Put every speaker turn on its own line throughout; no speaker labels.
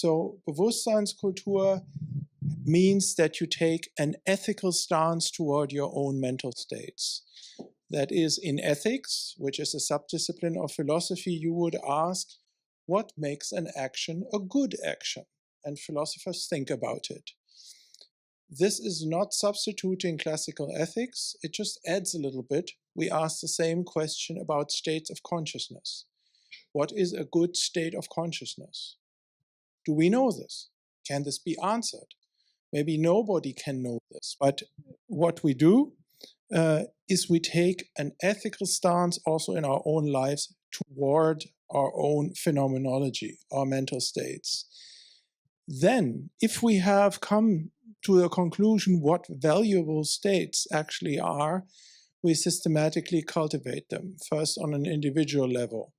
So Bewusstseinskultur means that you take an ethical stance toward your own mental states. That is, in ethics, which is a subdiscipline of philosophy, you would ask, what makes an action a good action? And philosophers think about it. This is not substituting classical ethics, it just adds a little bit. We ask the same question about states of consciousness. What is a good state of consciousness? Do we know this? Can this be answered? Maybe nobody can know this, but what we do is we take an ethical stance also in our own lives toward our own phenomenology, our mental states. Then, if we have come to the conclusion what valuable states actually are, we systematically cultivate them, first on an individual level.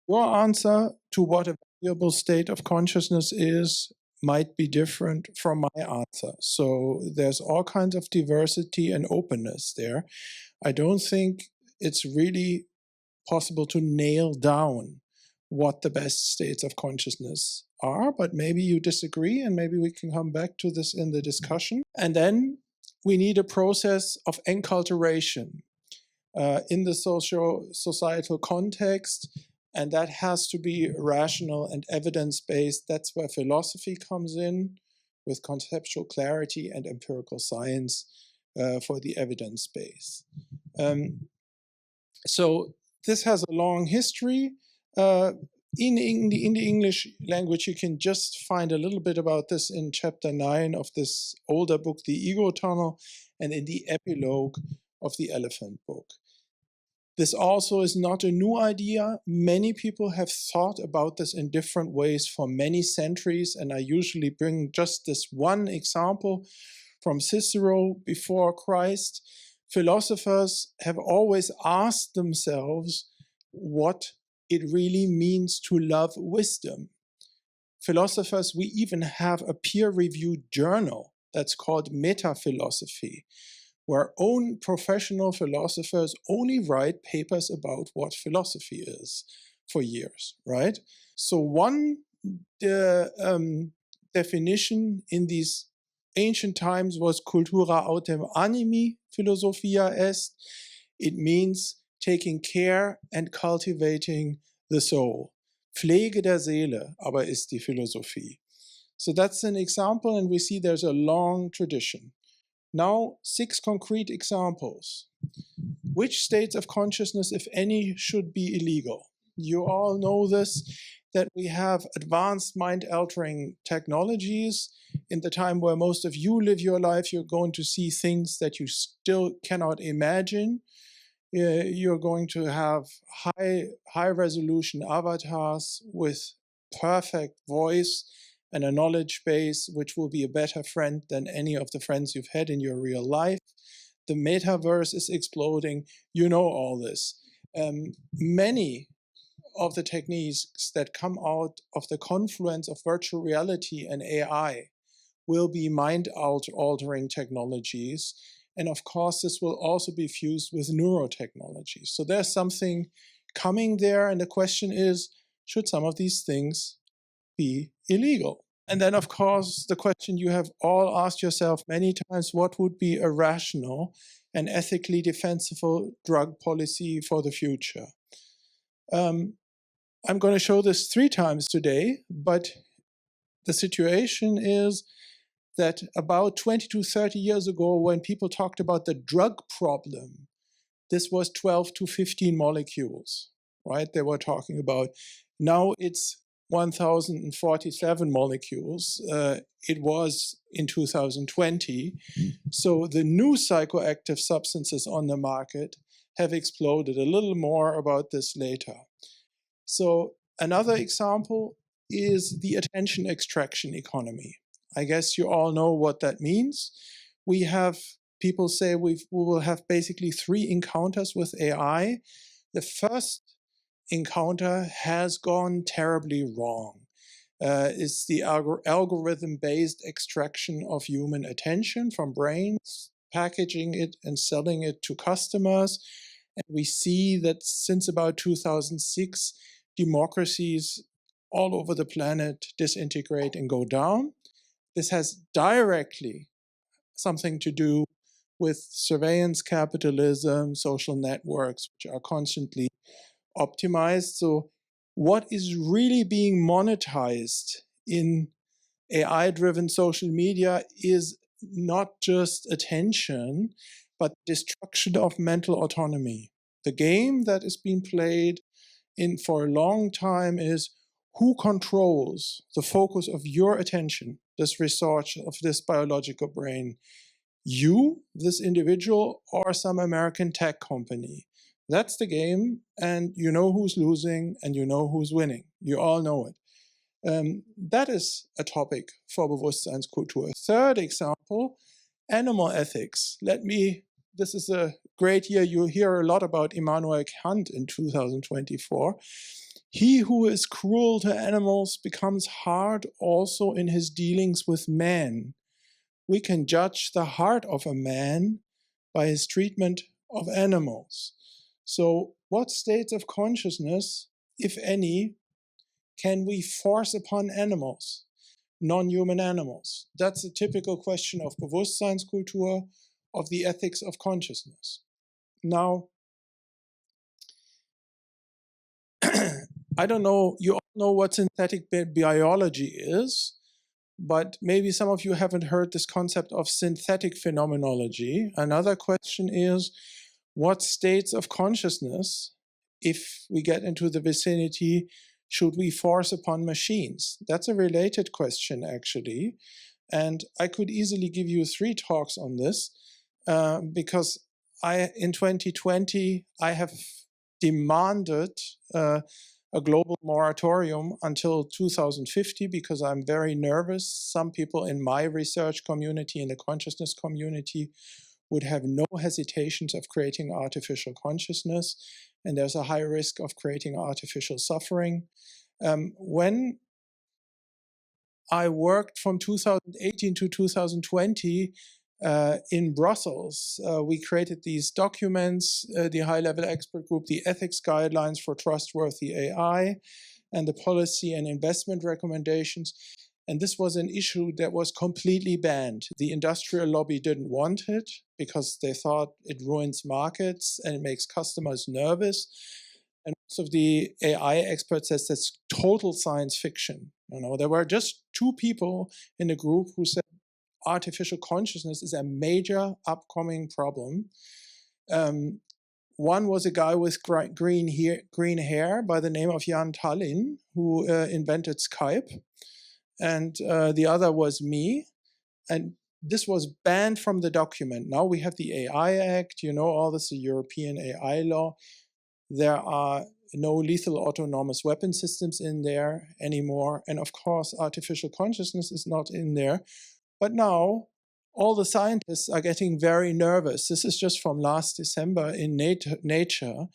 Your answer to what a valuable state of consciousness is might be different from my answer. So there's all kinds of diversity and openness there. I don't think it's really possible to nail down what the best states of consciousness are, but maybe you disagree and maybe we can come back to this in the discussion. And then we need a process of enculturation in the societal context, and that has to be rational and evidence-based. That's where philosophy comes in, with conceptual clarity, and empirical science for the evidence base. So this has a long history. In the English language, you can just find a little bit about this in chapter 9 of this older book, The Ego Tunnel, and in the epilogue of the Elephant Book. This also is not a new idea. Many people have thought about this in different ways for many centuries, and I usually bring just this one example from Cicero before Christ. Philosophers have always asked themselves what it really means to love wisdom. Philosophers, we even have a peer-reviewed journal that's called Metaphilosophy, where own professional philosophers only write papers about what philosophy is for years, right? So one definition in these ancient times was cultura autem animi philosophia est. It means taking care and cultivating the soul. Pflege der Seele aber ist die Philosophie. So that's an example, and we see there's a long tradition. Now, 6 concrete examples. Which states of consciousness, if any, should be illegal? You all know this, that we have advanced mind-altering technologies. In the time where most of you live your life, you're going to see things that you still cannot imagine. You're going to have high-resolution avatars with perfect voice and a knowledge base which will be a better friend than any of the friends you've had in your real life. The metaverse is exploding. You know all this. Many of the techniques that come out of the confluence of virtual reality and AI will be mind-altering technologies. And of course, this will also be fused with neurotechnology. So there's something coming there. And the question is, should some of these things be illegal? And then, of course, the question you have all asked yourself many times, what would be a rational and ethically defensible drug policy for the future? I'm going to show this 3 times today, but the situation is that about 20 to 30 years ago, when people talked about the drug problem, this was 12 to 15 molecules, right? They were talking about. Now it's 1,047 molecules. It was in 2020. So the new psychoactive substances on the market have exploded. A little more about this later. So another example is the attention extraction economy. I guess you all know what that means. We have, people say we will have basically 3 encounters with AI. The first encounter has gone terribly wrong. It's the algorithm-based extraction of human attention from brains, packaging it and selling it to customers. And we see that since about 2006, democracies all over the planet disintegrate and go down. This has directly something to do with surveillance capitalism, social networks, which are constantly optimized. So what is really being monetized in AI-driven social media is not just attention, but destruction of mental autonomy. The game that is being played in for a long time is who controls the focus of your attention, this research of this biological brain. You, this individual, or some American tech company. That's the game, and you know who's losing and you know who's winning. You all know it. That is a topic for Bewusstseinskultur. Third example, animal ethics. This is a great year. You hear a lot about Immanuel Kant in 2024. He who is cruel to animals becomes hard also in his dealings with man. We can judge the heart of a man by his treatment of animals. So what states of consciousness, if any, can we force upon animals, non-human animals? That's a typical question of Bewusstseinskultur, of the ethics of consciousness. Now, I don't know, you all know what synthetic biology is, but maybe some of you haven't heard this concept of synthetic phenomenology. Another question is, what states of consciousness, if we get into the vicinity, should we force upon machines? That's a related question, actually. And I could easily give you 3 talks on this, because in 2020, I have demanded a global moratorium until 2050 because I'm very nervous. Some people in my research community, in the consciousness community, would have no hesitations of creating artificial consciousness, and there's a high risk of creating artificial suffering. When I worked from 2018 to 2020 in Brussels, we created these documents, the high-level expert group, the ethics guidelines for trustworthy AI, and the policy and investment recommendations. And this was an issue that was completely banned. The industrial lobby didn't want it because they thought it ruins markets and it makes customers nervous. And most of the AI experts says that's total science fiction. You know, there were just 2 people in the group who said artificial consciousness is a major upcoming problem. One was a guy with green hair by the name of Jan Tallinn, who invented Skype. And the other was me. And this was banned from the document. Now we have the AI Act, you know, all this, the European AI law. There are no lethal autonomous weapon systems in there anymore. And of course, artificial consciousness is not in there. But now all the scientists are getting very nervous. This is just from last December in Nature.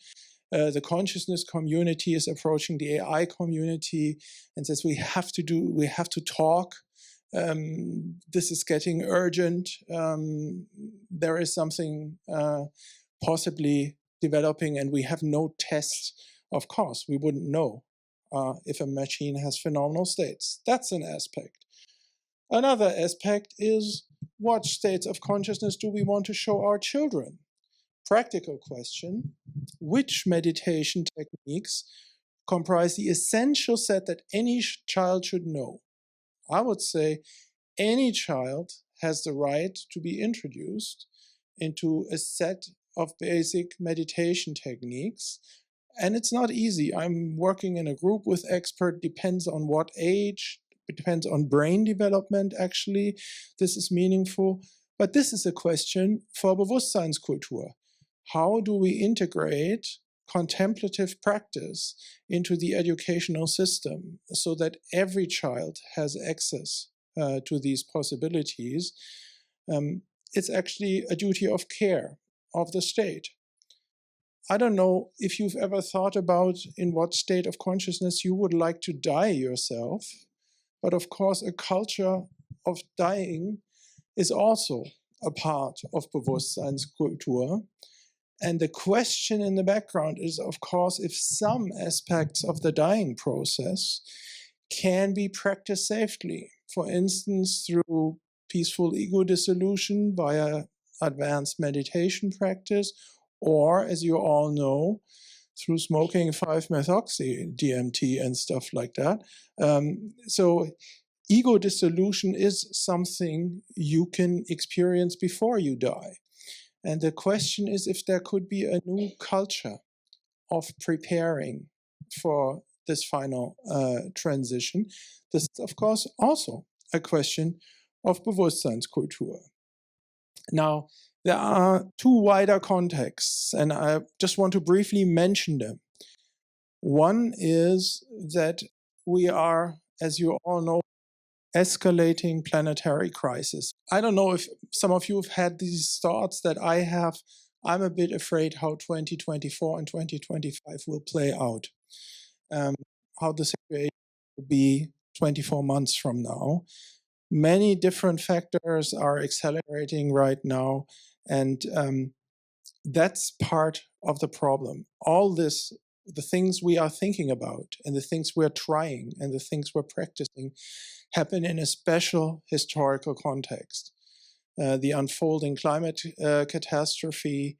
The consciousness community is approaching the AI community and says we have to talk. This is getting urgent. There is something possibly developing, and we have no tests. Of course, we wouldn't know if a machine has phenomenal states. That's an aspect. Another aspect is, what states of consciousness do we want to show our children? Practical question, which meditation techniques comprise the essential set that any child should know? I would say any child has the right to be introduced into a set of basic meditation techniques. And it's not easy. I'm working in a group with experts, depends on what age, it depends on brain development, actually. This is meaningful. But this is a question for Bewusstseinskultur. How do we integrate contemplative practice into the educational system so that every child has access to these possibilities? It's actually a duty of care of the state. I don't know if you've ever thought about in what state of consciousness you would like to die yourself, but of course a culture of dying is also a part of Bewusstseinskultur. And the question in the background is, of course, if some aspects of the dying process can be practiced safely. For instance, through peaceful ego dissolution via advanced meditation practice, or, as you all know, through smoking 5-methoxy DMT and stuff like that. So ego dissolution is something you can experience before you die. And the question is if there could be a new culture of preparing for this final transition. This is, of course, also a question of Bewusstseinskultur. Now, there are two wider contexts, and I just want to briefly mention them. One is that we are, as you all know, escalating planetary crisis. I don't know if some of you have had these thoughts that I have. I'm a bit afraid how 2024 and 2025 will play out, how the situation will be 24 months from now. Many different factors are accelerating right now, and that's part of the problem. All this, the things we are thinking about and the things we're trying and the things we're practicing happen in a special historical context. The unfolding climate catastrophe,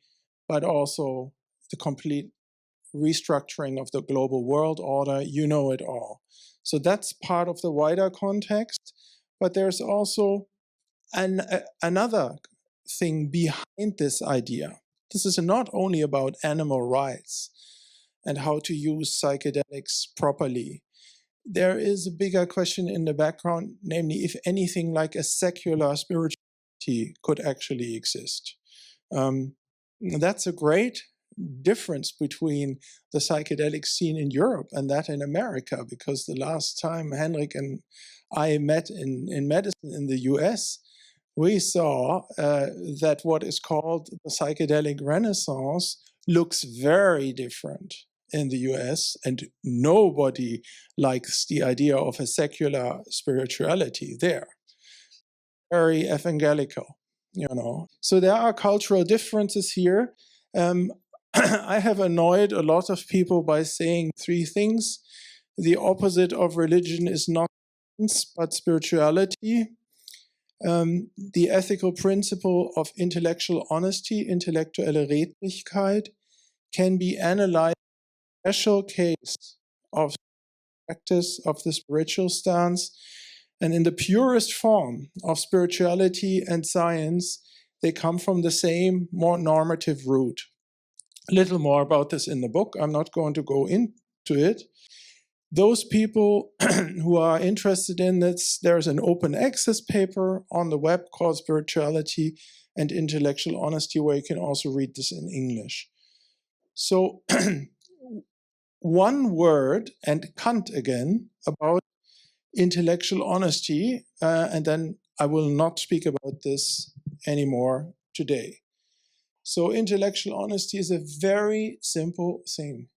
but also the complete restructuring of the global world order, you know it all. So that's part of the wider context, but there's also another thing behind this idea. This is not only about animal rights and how to use psychedelics properly. There is a bigger question in the background, namely if anything like a secular spirituality could actually exist. That's a great difference between the psychedelic scene in Europe and that in America, because the last time Henrik and I met in medicine in the US, we saw that what is called the psychedelic renaissance looks very different in the US, and nobody likes the idea of a secular spirituality there. Very evangelical, you know. So there are cultural differences here. I have annoyed a lot of people by saying three things. The opposite of religion is not science, but spirituality. The ethical principle of intellectual honesty, intellektuelle Redlichkeit, can be analyzed in a special case of practice of the spiritual stance. And in the purest form of spirituality and science, they come from the same, more normative root. A little more about this in the book. I'm not going to go into it. Those people who are interested in this, there's an open access paper on the web called Spirituality and Intellectual Honesty, where you can also read this in English. So one word, and Kant again, about intellectual honesty, and then I will not speak about this anymore today. So intellectual honesty is a very simple thing.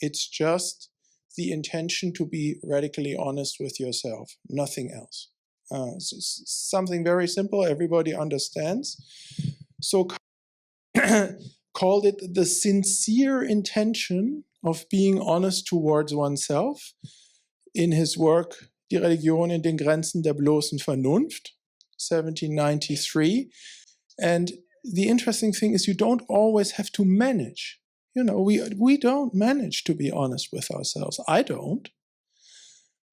It's just the intention to be radically honest with yourself, nothing else. It's something very simple, everybody understands. So called it the sincere intention of being honest towards oneself in his work Die Religion in den Grenzen der bloßen Vernunft, 1793. And the interesting thing is you don't always have to manage. You know, we don't manage to be honest with ourselves. I don't.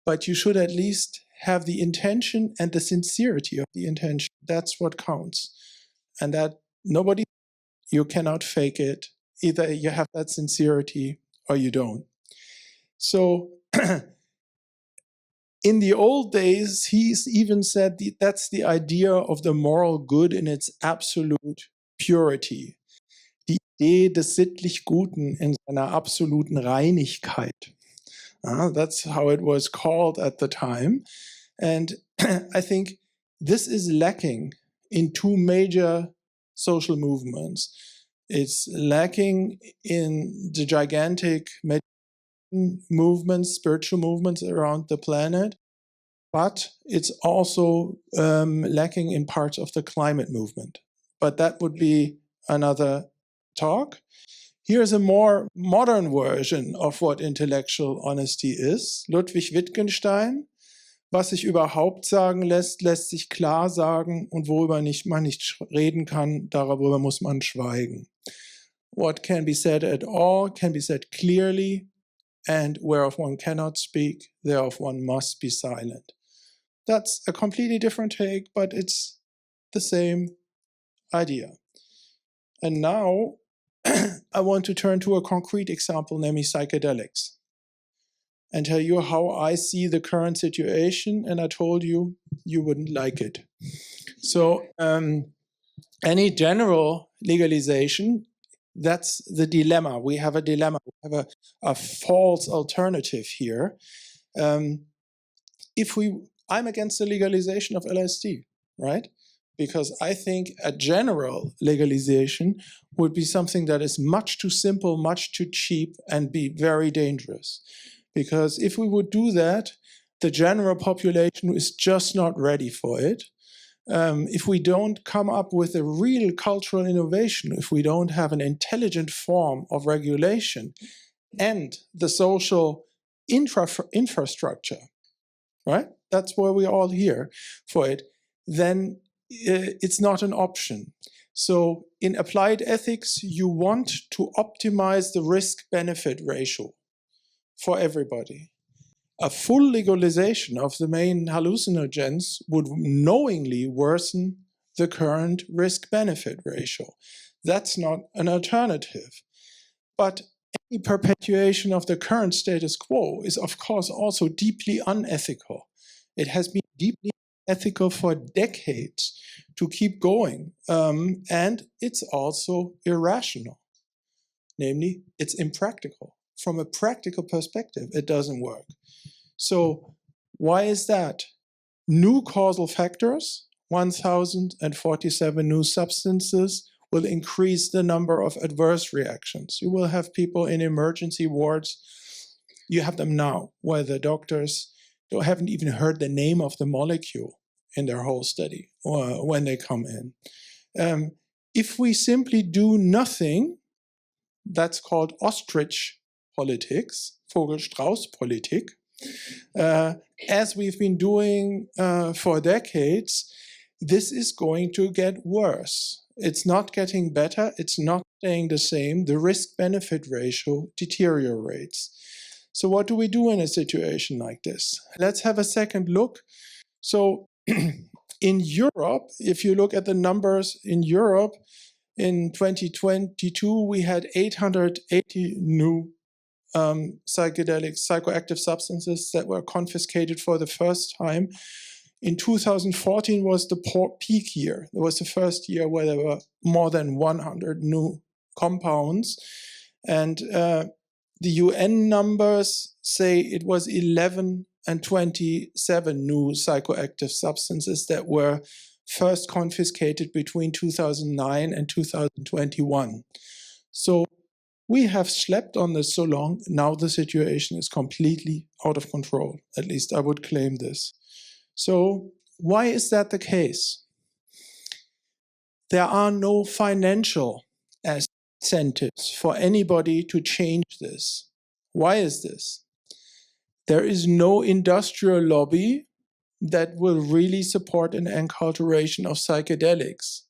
But you should at least have the intention and the sincerity of the intention. That's what counts. And that nobody, you cannot fake it. Either you have that sincerity or you don't. So in the old days, he's even said that's the idea of the moral good in its absolute purity. Die Idee des sittlich Guten in seiner absoluten Reinigkeit. That's how it was called at the time. And I think this is lacking in two major social movements. It's lacking in the gigantic movements, spiritual movements around the planet, but it's also lacking in parts of the climate movement. But that would be another talk. Here's a more modern version of what intellectual honesty is. Ludwig Wittgenstein. Was sich überhaupt sagen lässt, lässt sich klar sagen, und worüber man nicht reden kann, darüber muss man schweigen. What can be said at all can be said clearly, and whereof one cannot speak, thereof one must be silent. That's a completely different take, but it's the same idea. And now I want to turn to a concrete example, namely psychedelics, and tell you how I see the current situation, and I told you you wouldn't like it. So any general legalization, that's the dilemma. We have a dilemma. We have a false alternative here. I'm against the legalization of LSD, right? Because I think a general legalization would be something that is much too simple, much too cheap, and be very dangerous. Because if we would do that, the general population is just not ready for it. If we don't come up with a real cultural innovation, if we don't have an intelligent form of regulation and the social infrastructure, right? That's where we're all here for it, then it's not an option. So in applied ethics, you want to optimize the risk-benefit ratio for everybody. A full legalization of the main hallucinogens would knowingly worsen the current risk-benefit ratio. That's not an alternative. But any perpetuation of the current status quo is, of course, also deeply unethical. It has been deeply unethical for decades to keep going, and it's also irrational. Namely, it's impractical. From a practical perspective, it doesn't work. So why is that? New causal factors, 1,047 new substances, will increase the number of adverse reactions. You will have people in emergency wards. You have them now, where the doctors haven't even heard the name of the molecule in their whole study or when they come in. If we simply do nothing, that's called ostrich politics, Vogel-Strauß-Politik, as we've been doing for decades. This is going to get worse. It's not getting better. It's not staying the same. The risk-benefit ratio deteriorates. So what do we do in a situation like this? Let's have a second look. So in Europe, if you look at the numbers in Europe, in 2022, we had 880 new psychedelic, psychoactive substances that were confiscated for the first time. In 2014 was the peak year. It was the first year where there were more than 100 new compounds. And the UN numbers say it was 11 and 27 new psychoactive substances that were first confiscated between 2009 and 2021. So we have slept on this so long, now the situation is completely out of control. At least I would claim this. So why is that the case? There are no financial incentives for anybody to change this. Why is this? There is no industrial lobby that will really support an enculturation of psychedelics.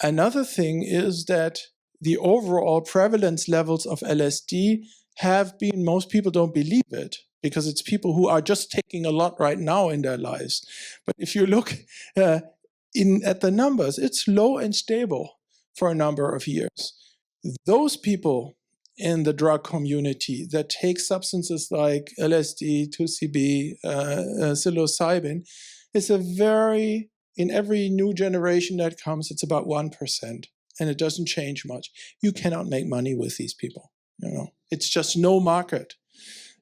Another thing is that the overall prevalence levels of LSD have been, most people don't believe it, because it's people who are just taking a lot right now in their lives. But if you look at the numbers, it's low and stable for a number of years. Those people in the drug community that take substances like LSD, 2CB, psilocybin, is a very, in every new generation that comes, it's about 1%. And it doesn't change much. You cannot make money with these people. You know, it's just no market.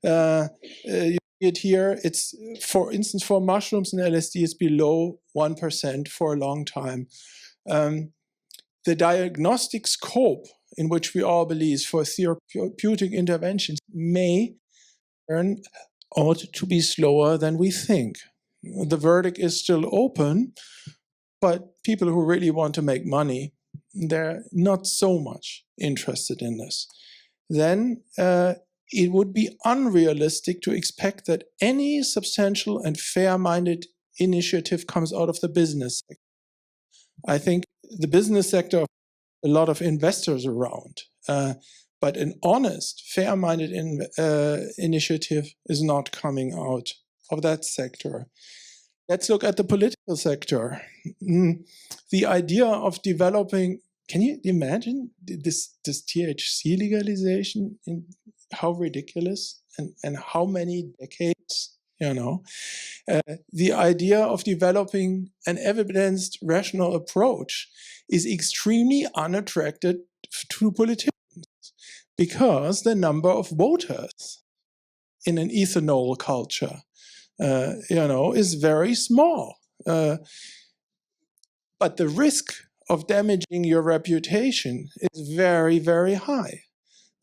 You see it here. It's, for instance, for mushrooms and LSD, it's below 1% for a long time. The diagnostic scope in which we all believe for therapeutic interventions may turn out to be slower than we think. The verdict is still open, but people who really want to make money, they're not so much interested in this, then it would be unrealistic to expect that any substantial and fair-minded initiative comes out of the business sector. I think the business sector, a lot of investors around, but an honest, fair-minded initiative is not coming out of that sector. Let's look at the political sector. The idea of developing, can you imagine this THC legalization? How ridiculous and how many decades, you know? The idea of developing an evidence rational approach is extremely unattractive to politicians because the number of voters in an ethanol culture, is very small. But the risk of damaging your reputation is very, very high.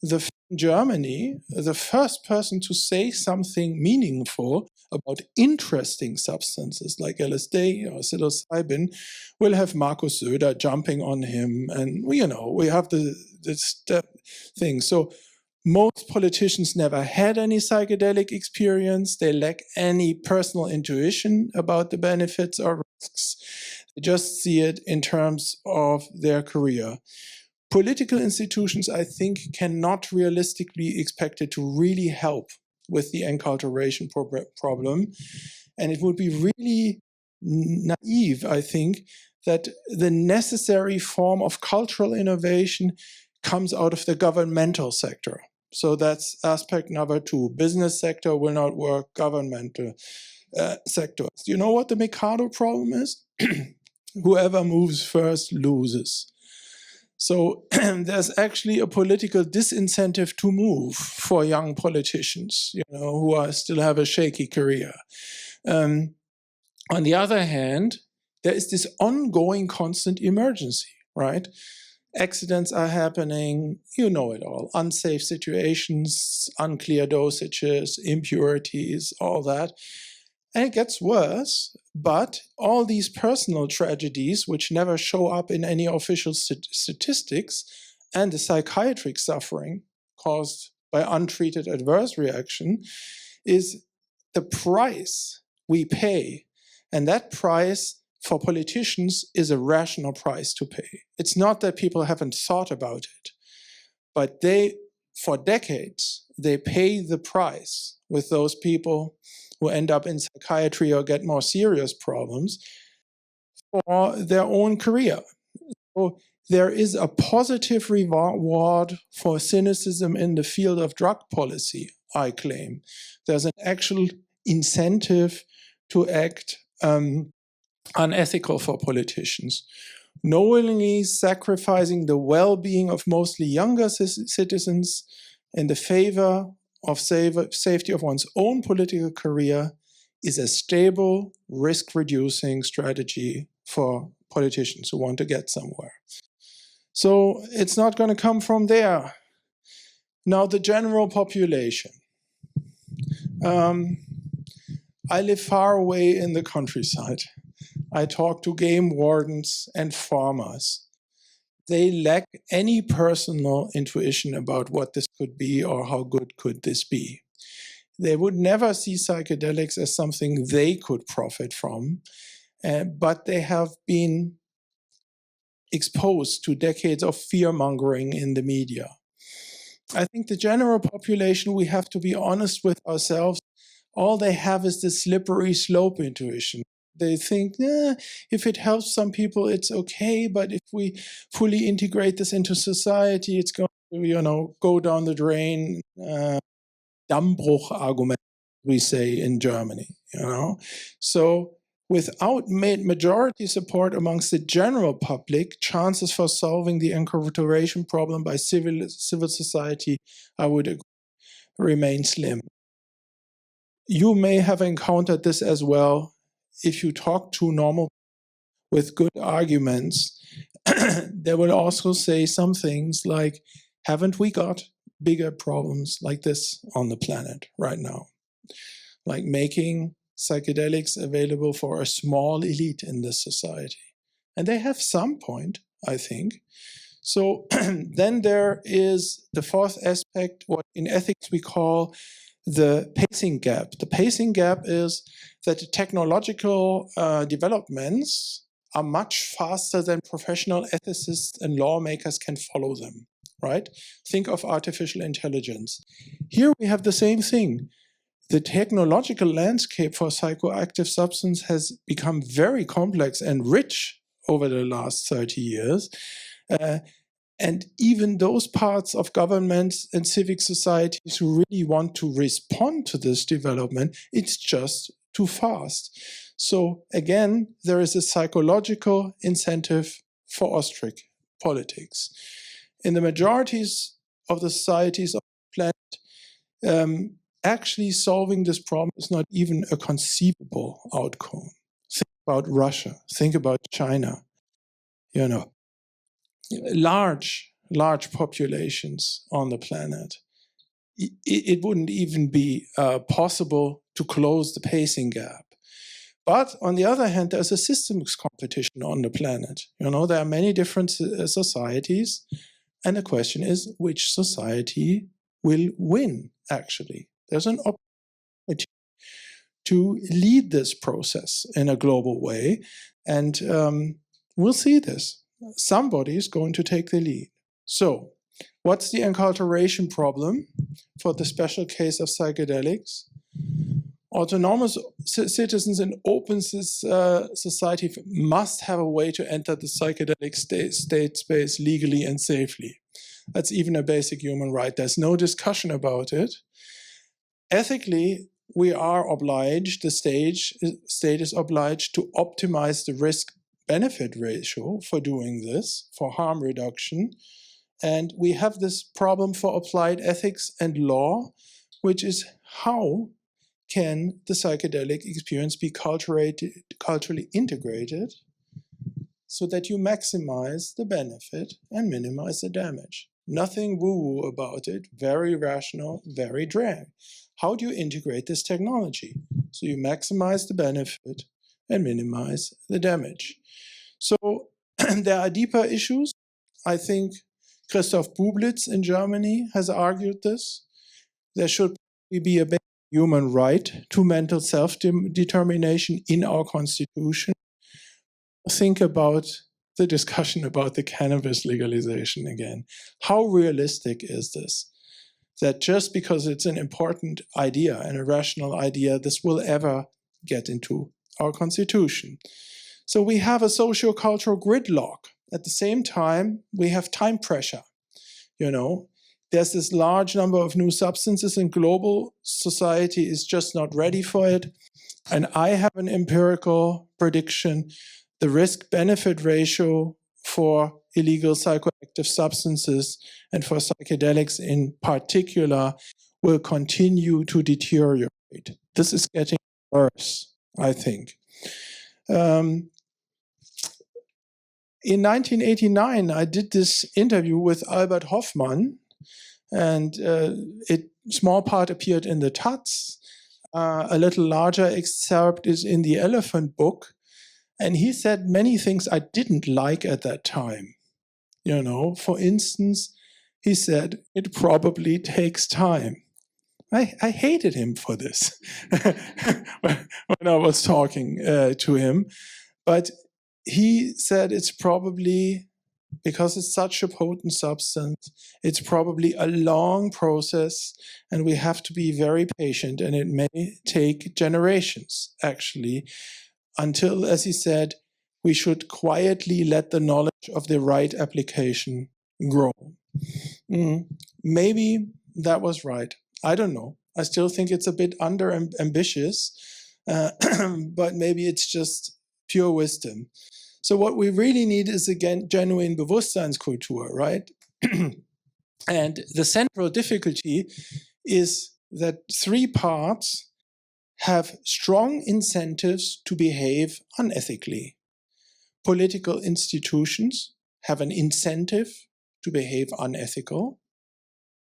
In Germany, the first person to say something meaningful about interesting substances like LSD or psilocybin will have Markus Söder jumping on him, and we have this thing. So most politicians never had any psychedelic experience. They lack any personal intuition about the benefits or risks. They just see it in terms of their career. Political institutions, I think, cannot realistically be expected to really help with the enculturation problem. And it would be really naive, I think, that the necessary form of cultural innovation comes out of the governmental sector. So that's aspect number 2. Business sector will not work, governmental sectors. You know what the Mikado problem is? Whoever moves first loses. So there's actually a political disincentive to move for young politicians, who still have a shaky career. On the other hand, there is this ongoing constant emergency, right? Accidents are happening, you know it all. Unsafe situations, unclear dosages, impurities, all that. And it gets worse, but all these personal tragedies, which never show up in any official statistics, and the psychiatric suffering caused by untreated adverse reaction, is the price we pay. And that price for politicians is a rational price to pay. It's not that people haven't thought about it, but for decades, they pay the price with those people who end up in psychiatry or get more serious problems for their own career. So there is a positive reward for cynicism in the field of drug policy, I claim. There's an actual incentive to act unethical for politicians. Knowingly sacrificing the well-being of mostly younger citizens in the favor of safety of one's own political career is a stable, risk-reducing strategy for politicians who want to get somewhere. So it's not going to come from there. Now, the general population. I live far away in the countryside. I talk to game wardens and farmers. They lack any personal intuition about what this could be or how good could this be. They would never see psychedelics as something they could profit from, but they have been exposed to decades of fear-mongering in the media. I think the general population, we have to be honest with ourselves, all they have is this slippery slope intuition. They think, if it helps some people, it's okay, but if we fully integrate this into society, it's going to, go down the drain. Dammbruch argument, we say in Germany, So without majority support amongst the general public, chances for solving the enculturation problem by civil society, I would agree, remain slim. You may have encountered this as well. If you talk to normal with good arguments, they will also say some things like, haven't we got bigger problems like this on the planet right now? Like making psychedelics available for a small elite in this society. And they have some point. I think. So then there is the fourth aspect, what in ethics we call the pacing gap. The pacing gap is that the technological developments are much faster than professional ethicists and lawmakers can follow them, right? Think of artificial intelligence. Here we have the same thing. The technological landscape for psychoactive substance has become very complex and rich over the last 30 years. And even those parts of governments and civic societies who really want to respond to this development, it's just too fast. So again, there is a psychological incentive for ostrich politics. In the majorities of the societies of the planet, actually solving this problem is not even a conceivable outcome. Think about Russia, think about China, you know, large populations on the planet. It wouldn't even be possible to close the pacing gap. But on the other hand, there's a systems competition on the planet. You know, there are many different societies, and the question is, which society will win, actually? There's an opportunity to lead this process in a global way, and we'll see this. Somebody is going to take the lead. So, what's the enculturation problem for the special case of psychedelics? Autonomous citizens in open society must have a way to enter the psychedelic state space legally and safely. That's even a basic human right. There's no discussion about it. Ethically, we are obliged, the state is obliged to optimize the risk-benefit ratio for doing this, for harm reduction. And we have this problem for applied ethics and law, which is how can the psychedelic experience be culturally integrated so that you maximize the benefit and minimize the damage. Nothing woo-woo about it, very rational, very drag. How do you integrate this technology so you maximize the benefit and minimize the damage? So there are deeper issues. I think Christoph Bublitz in Germany has argued this. There should be a human right to mental self-determination in our constitution. Think about the discussion about the cannabis legalization again. How realistic is this? That just because it's an important idea and a rational idea, this will ever get into our constitution. So we have a socio-cultural gridlock. At the same time, we have time pressure. You know, there's this large number of new substances and global society is just not ready for it. And I have an empirical prediction. The risk-benefit ratio for illegal psychoactive substances and for psychedelics in particular will continue to deteriorate. This is getting worse, I think. In 1989, I did this interview with Albert Hoffmann, and small part appeared in the Taz. A little larger excerpt is in the Elephant book. And he said many things I didn't like at that time. You know, for instance, he said, it probably takes time. I hated him for this when I was talking to him. But he said it's probably, because it's such a potent substance, it's probably a long process and we have to be very patient, and it may take generations, actually, until, as he said, we should quietly let the knowledge of the right application grow. Maybe that was right. I don't know. I still think it's a bit ambitious, but maybe it's just pure wisdom. So what we really need is, again, genuine Bewusstseinskultur, right? And the central difficulty is that three parts have strong incentives to behave unethically. Political institutions have an incentive to behave unethical,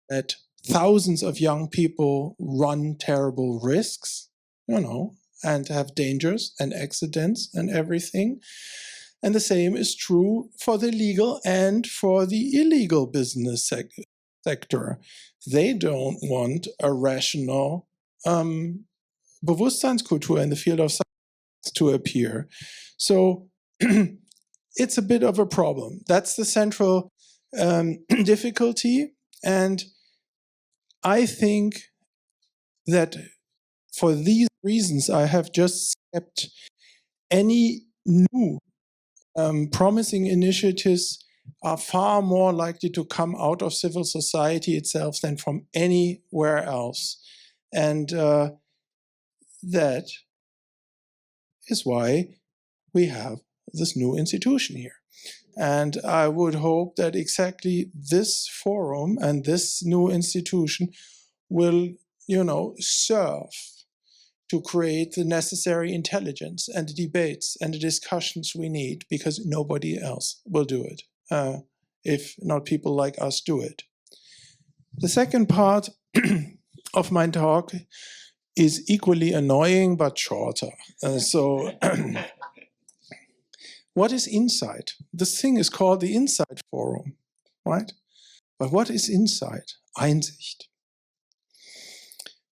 that thousands of young people run terrible risks, you know, and have dangers and accidents and everything. And the same is true for the legal and for the illegal business sector. They don't want a rational Bewusstseinskultur in the field of science to appear. So it's a bit of a problem. That's the central difficulty. And I think that for these reasons, I have just kept any new promising initiatives are far more likely to come out of civil society itself than from anywhere else. And that is why we have this new institution here. And I would hope that exactly this forum and this new institution will, serve to create the necessary intelligence and the debates and the discussions we need, because nobody else will do it, if not people like us do it. The second part of my talk is equally annoying but shorter. What is insight? This thing is called the Insight Forum, right? But what is insight? Einsicht.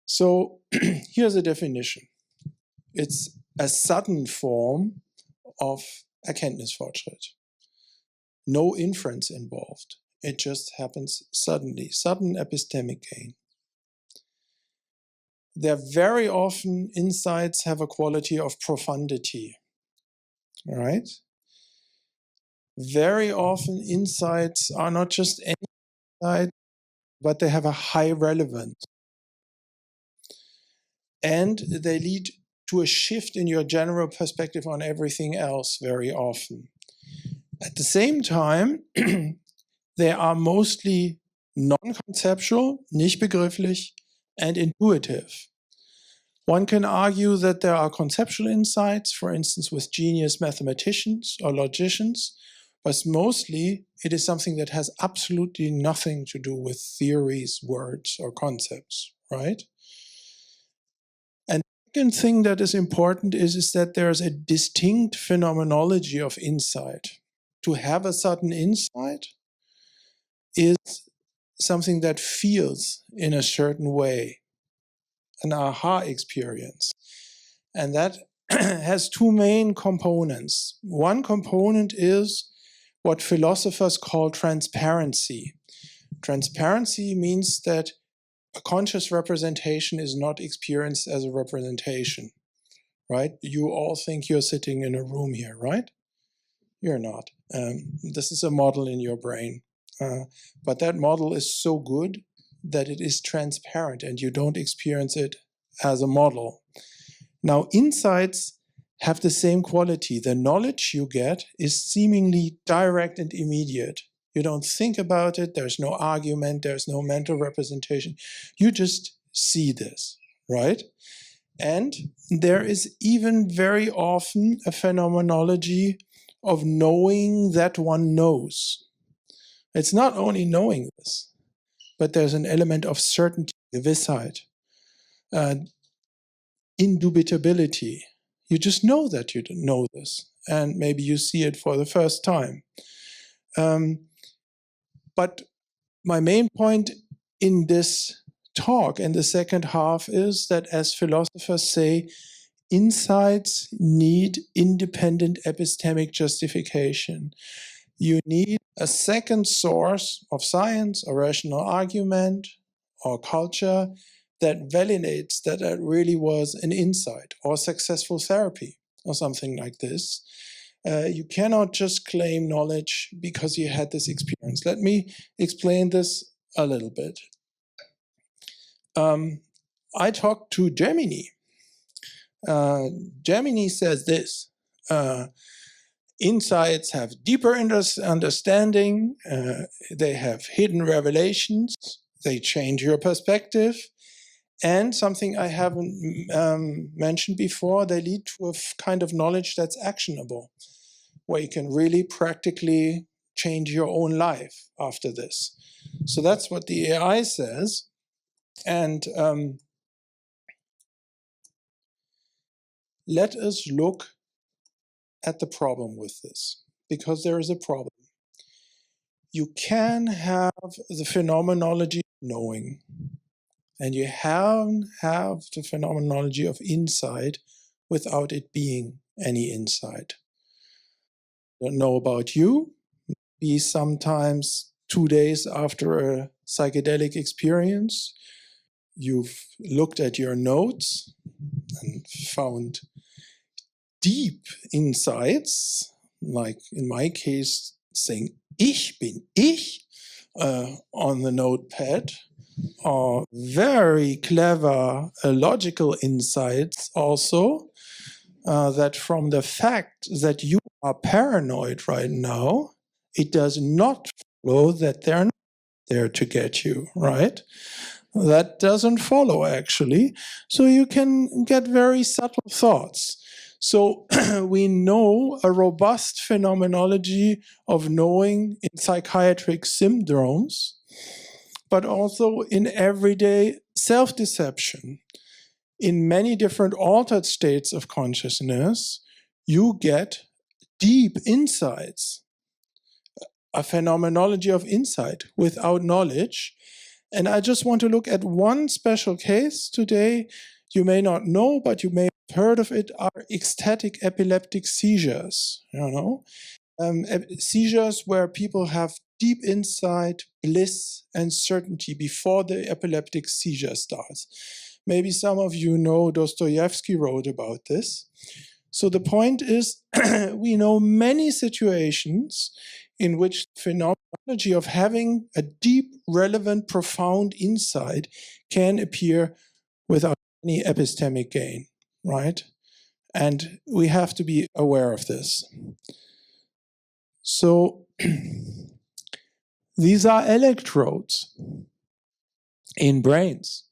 So here's a definition. It's a sudden form of Erkenntnisfortschritt. No inference involved. It just happens suddenly, sudden epistemic gain. There very often insights have a quality of profundity, right? Very often insights are not just any insight, but they have a high relevance. And they lead to a shift in your general perspective on everything else very often. At the same time, they are mostly non-conceptual, nicht begrifflich, and intuitive. One can argue that there are conceptual insights, for instance, with genius mathematicians or logicians, but mostly it is something that has absolutely nothing to do with theories, words, or concepts, right? And the second thing that is important is that there's a distinct phenomenology of insight. To have a sudden insight is something that feels in a certain way, an aha experience. And that has two main components. One component is what philosophers call transparency. Transparency means that a conscious representation is not experienced as a representation, right? You all think you're sitting in a room here, right? You're not. This is a model in your brain. But that model is so good that it is transparent and you don't experience it as a model. Now, insights have the same quality. The knowledge you get is seemingly direct and immediate. You don't think about it. There's no argument. There's no mental representation. You just see this, right? And there is even very often a phenomenology of knowing that one knows. It's not only knowing this, but there's an element of certainty, Gewissheit, indubitability. You just know that you know this, and maybe you see it for the first time. But my main point in this talk, in the second half, is that as philosophers say, insights need independent epistemic justification. You need a second source of science or rational argument or culture that validates that it really was an insight or successful therapy or something like this. You cannot just claim knowledge because you had this experience. Let me explain this a little bit. I talked to Gemini. Gemini says this. Insights have deeper understanding. They have hidden revelations. They change your perspective. And something I haven't mentioned before, they lead to a kind of knowledge that's actionable, where you can really practically change your own life after this. So that's what the AI says. And let us look at the problem with this, because there is a problem. You can have the phenomenology of knowing, and you have the phenomenology of insight without it being any insight. I don't know about you, maybe sometimes 2 days after a psychedelic experience, you've looked at your notes and found deep insights, like in my case, saying Ich bin ich on the notepad, or very clever logical insights also, that from the fact that you are paranoid right now, it does not follow that they're not there to get you, right? That doesn't follow, actually. So you can get very subtle thoughts. So we know a robust phenomenology of knowing in psychiatric syndromes, but also in everyday self-deception. In many different altered states of consciousness, you get deep insights, a phenomenology of insight without knowledge. And I just want to look at one special case today. You may not know, but you may have heard of it, are ecstatic epileptic seizures. Seizures where people have deep insight, bliss, and certainty before the epileptic seizure starts. Maybe some of you know Dostoevsky wrote about this. So the point is, we know many situations in which phenomenology of having a deep, relevant, profound insight can appear without any epistemic gain, right? And we have to be aware of this. So these are electrodes in brains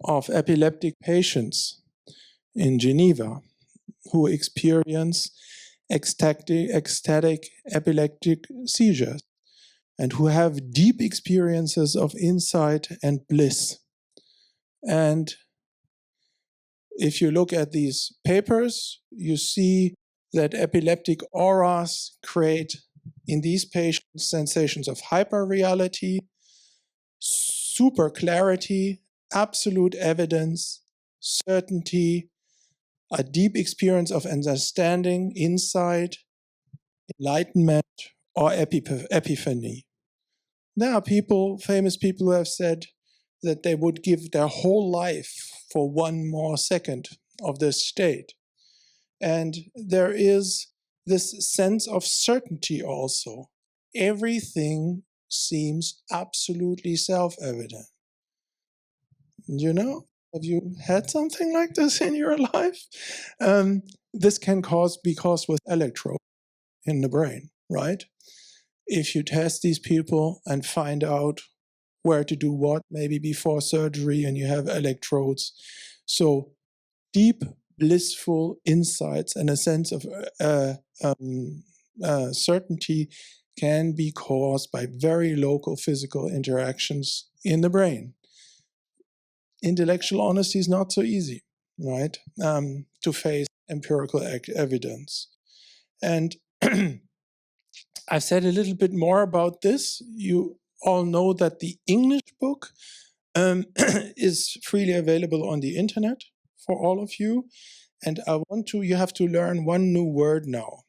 of epileptic patients in Geneva who experience ecstatic epileptic seizures and who have deep experiences of insight and bliss. And if you look at these papers, you see that epileptic auras create in these patients sensations of hyperreality, super clarity, absolute evidence, certainty, a deep experience of understanding, insight, enlightenment, or epiphany. There are people, famous people, who have said that they would give their whole life for one more second of this state. And there is this sense of certainty also. Everything seems absolutely self-evident. You know, have you had something like this in your life? This can be caused with electrode in the brain, right? If you test these people and find out where to do what, maybe before surgery, and you have electrodes. So deep, blissful insights and a sense of certainty can be caused by very local physical interactions in the brain. Intellectual honesty is not so easy, right? To face empirical evidence. And I've said a little bit more about this. You all know that the English book is freely available on the internet for all of you. And you have to learn one new word now.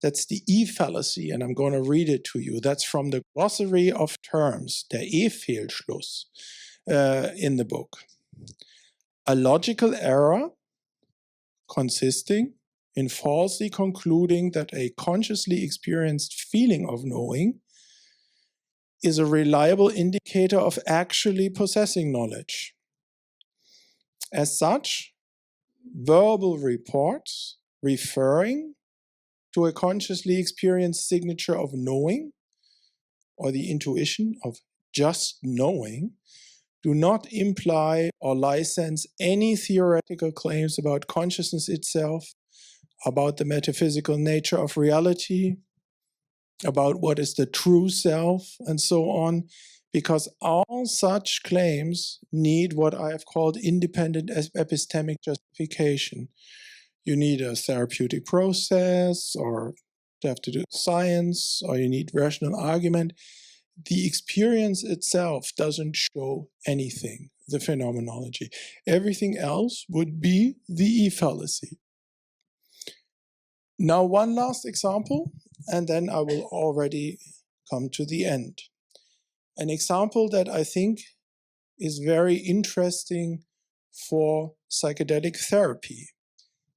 That's the E-fallacy, and I'm going to read it to you. That's from the glossary of terms, der E-Fehlschluss, in the book. A logical error consisting in falsely concluding that a consciously experienced feeling of knowing is a reliable indicator of actually possessing knowledge. As such, verbal reports referring to a consciously experienced signature of knowing or the intuition of just knowing do not imply or license any theoretical claims about consciousness itself, about the metaphysical nature of reality, about what is the true self, and so on, because all such claims need what I have called independent epistemic justification. you need a therapeutic process, or you have to do science, or you need rational argument. The experience itself doesn't show anything, the phenomenology. Everything else would be the e-fallacy. Now, one last example, and then I will already come to the end. An example that I think is very interesting for psychedelic therapy.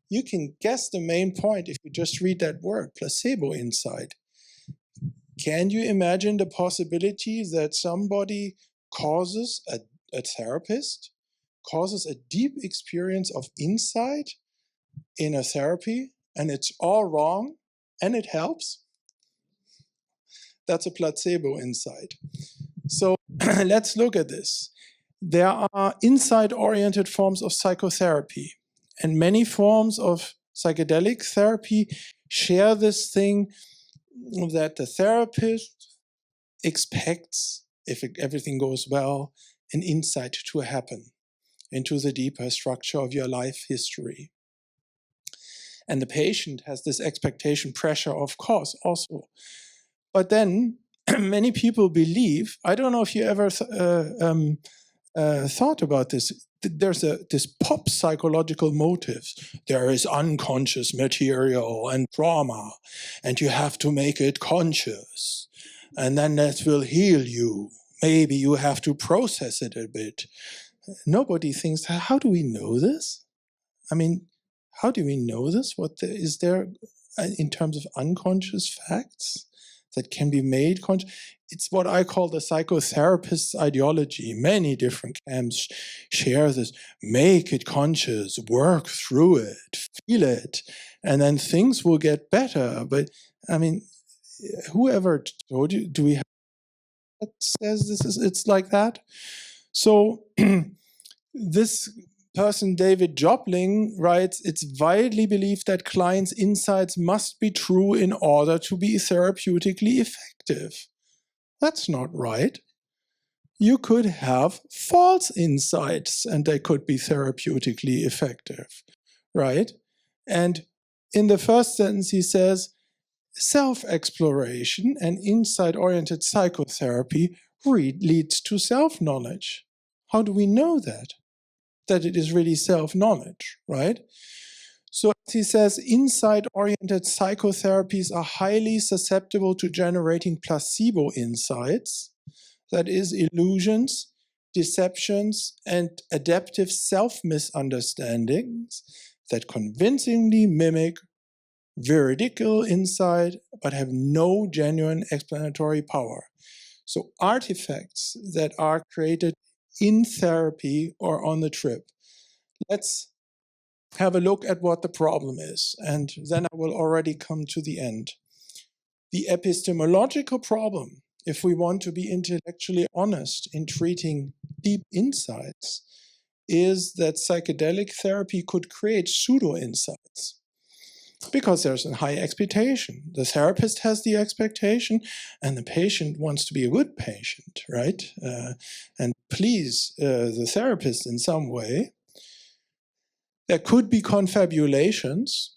You can guess the main point if you just read that word, placebo inside. Can you imagine the possibility that somebody causes, a therapist, causes a deep experience of insight in a therapy, and it's all wrong, and it helps? That's a placebo insight. So let's look at this. There are insight-oriented forms of psychotherapy, and many forms of psychedelic therapy share this thing that the therapist expects, if everything goes well, an insight to happen into the deeper structure of your life history. And the patient has this expectation pressure, of course, also. But then many people believe, I don't know if you ever thought about this, there's this pop psychological motives. There is unconscious material and trauma, and you have to make it conscious, and then that will heal you. Maybe you have to process it a bit. Nobody thinks, how do we know this? I mean, how do we know this? Is there in terms of unconscious facts that can be made conscious? It's what I call the psychotherapist's ideology. Many different camps share this. Make it conscious, work through it, feel it, and then things will get better. But I mean, whoever told you, do we have that says it's like that? So this person, David Jobling, writes, it's widely believed that clients' insights must be true in order to be therapeutically effective. That's not right. You could have false insights and they could be therapeutically effective, right? And in the first sentence he says, self-exploration and insight-oriented psychotherapy leads to self-knowledge. How do we know that? That it is really self-knowledge, right? So as he says, insight-oriented psychotherapies are highly susceptible to generating placebo insights, that is, illusions, deceptions, and adaptive self-misunderstandings that convincingly mimic veridical insight but have no genuine explanatory power. So artifacts that are created in therapy or on the trip. Let's have a look at what the problem is, and then I will already come to the end. The epistemological problem, if we want to be intellectually honest in treating deep insights, is that psychedelic therapy could create pseudo-insights because there's a high expectation. The therapist has the expectation, and the patient wants to be a good patient, right? And please the therapist in some way. There could be confabulations.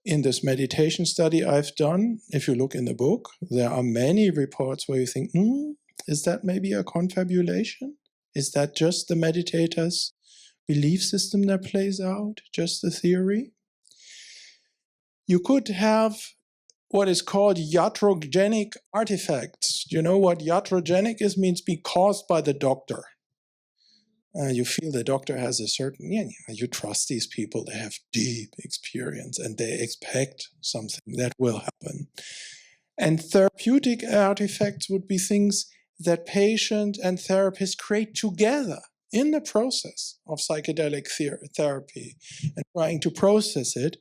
In this meditation study I've done, if you look in the book, there are many reports where you think, is that maybe a confabulation? Is that just the meditator's belief system that plays out, just the theory? You could have what is called iatrogenic artifacts. Do you know what iatrogenic is? Means be caused by the doctor. You feel the doctor has a certain, you trust these people, they have deep experience and they expect something that will happen. And therapeutic artifacts would be things that patient and therapist create together in the process of psychedelic therapy and trying to process it,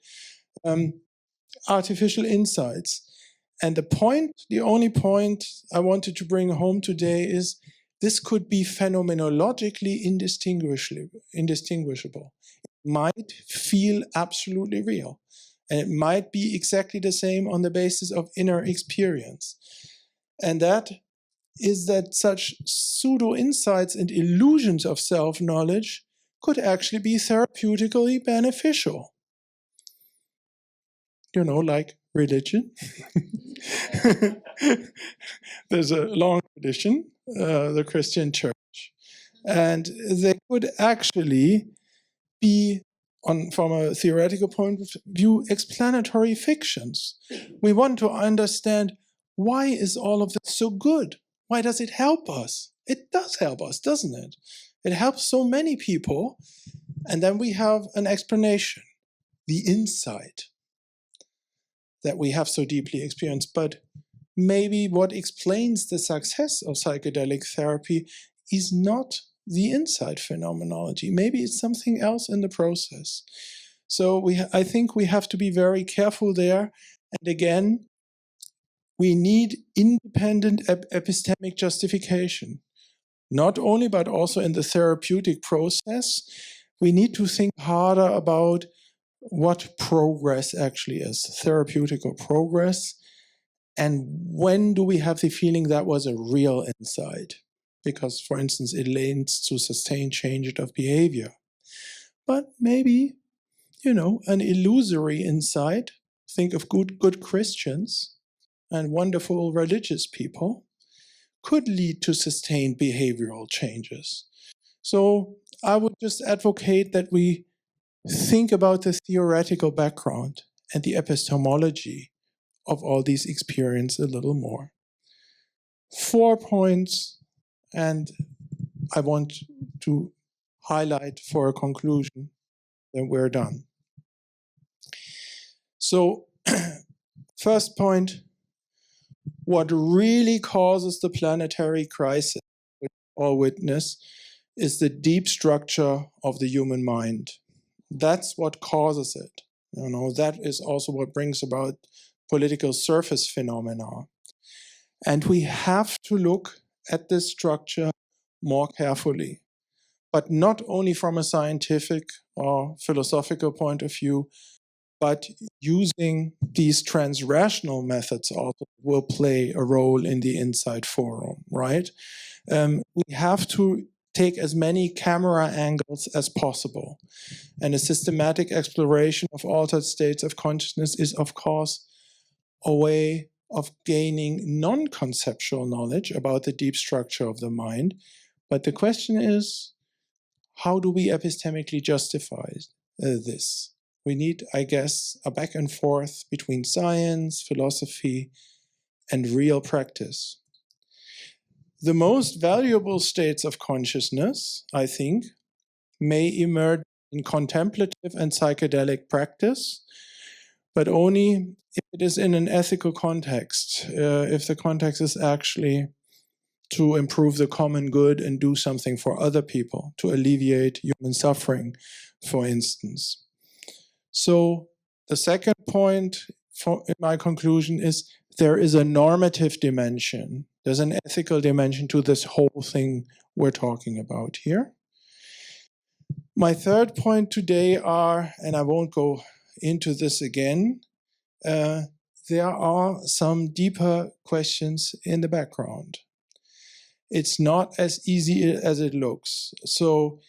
artificial insights. And the only point I wanted to bring home today is this could be phenomenologically indistinguishable. It might feel absolutely real. And it might be exactly the same on the basis of inner experience. And that is that such pseudo-insights and illusions of self-knowledge could actually be therapeutically beneficial. you know, like religion. There's a long tradition, the Christian church. And they could actually be, from a theoretical point of view, explanatory fictions. We want to understand, why is all of this so good? Why does it help us? It does help us, doesn't it? It helps so many people. And then we have an explanation, the insight that we have so deeply experienced. But maybe what explains the success of psychedelic therapy is not the insight phenomenology. Maybe it's something else in the process. So I think we have to be very careful there. And again, we need independent epistemic justification. Not only, but also in the therapeutic process, we need to think harder about what progress actually is, therapeutical progress, and when do we have the feeling that was a real insight? Because, for instance, it leads to sustained change of behavior. But maybe, you know, an illusory insight, think of good Christians and wonderful religious people, could lead to sustained behavioral changes. So I would just advocate that we think about the theoretical background and the epistemology of all these experiences a little more. 4 points, and I want to highlight for a conclusion, then we're done. So, first point, what really causes the planetary crisis we all witness is the deep structure of the human mind. That's what causes it. You know, that is also what brings about political surface phenomena. And we have to look at this structure more carefully, but not only from a scientific or philosophical point of view, but using these transrational methods also will play a role in the Insight Forum, right? We have to take as many camera angles as possible. And a systematic exploration of altered states of consciousness is, of course, a way of gaining non-conceptual knowledge about the deep structure of the mind. But the question is, how do we epistemically justify this? We need, I guess, a back and forth between science, philosophy, and real practice. The most valuable states of consciousness, I think, may emerge in contemplative and psychedelic practice, but only if it is in an ethical context, if the context is actually to improve the common good and do something for other people, to alleviate human suffering, for instance. So the second point in my conclusion is there is a normative dimension. There's an ethical dimension to this whole thing we're talking about here. My third point today and I won't go into this again, there are some deeper questions in the background. It's not as easy as it looks. So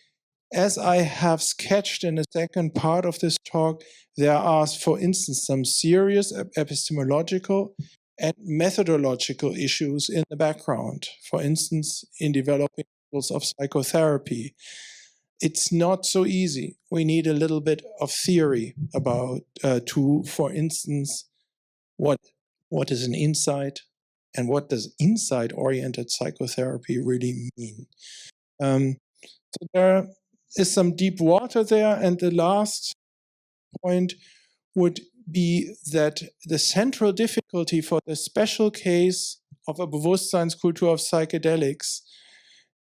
as I have sketched in the second part of this talk, there are, for instance, some serious epistemological and methodological issues in the background. For instance, in developing tools of psychotherapy. It's not so easy. We need a little bit of theory about, for instance, what is an insight and what does insight-oriented psychotherapy really mean. So there is some deep water there, and the last point would be that the central difficulty for the special case of a Bewusstseinskultur of psychedelics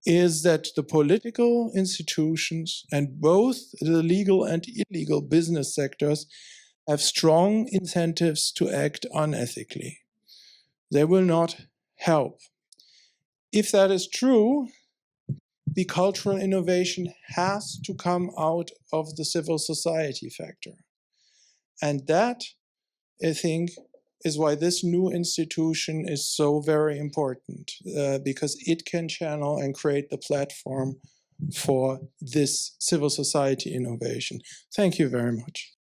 is that the political institutions and both the legal and illegal business sectors have strong incentives to act unethically. They will not help. If that is true, the cultural innovation has to come out of the civil society factor. And that, I think, is why this new institution is so very important, because it can channel and create the platform for this civil society innovation. Thank you very much.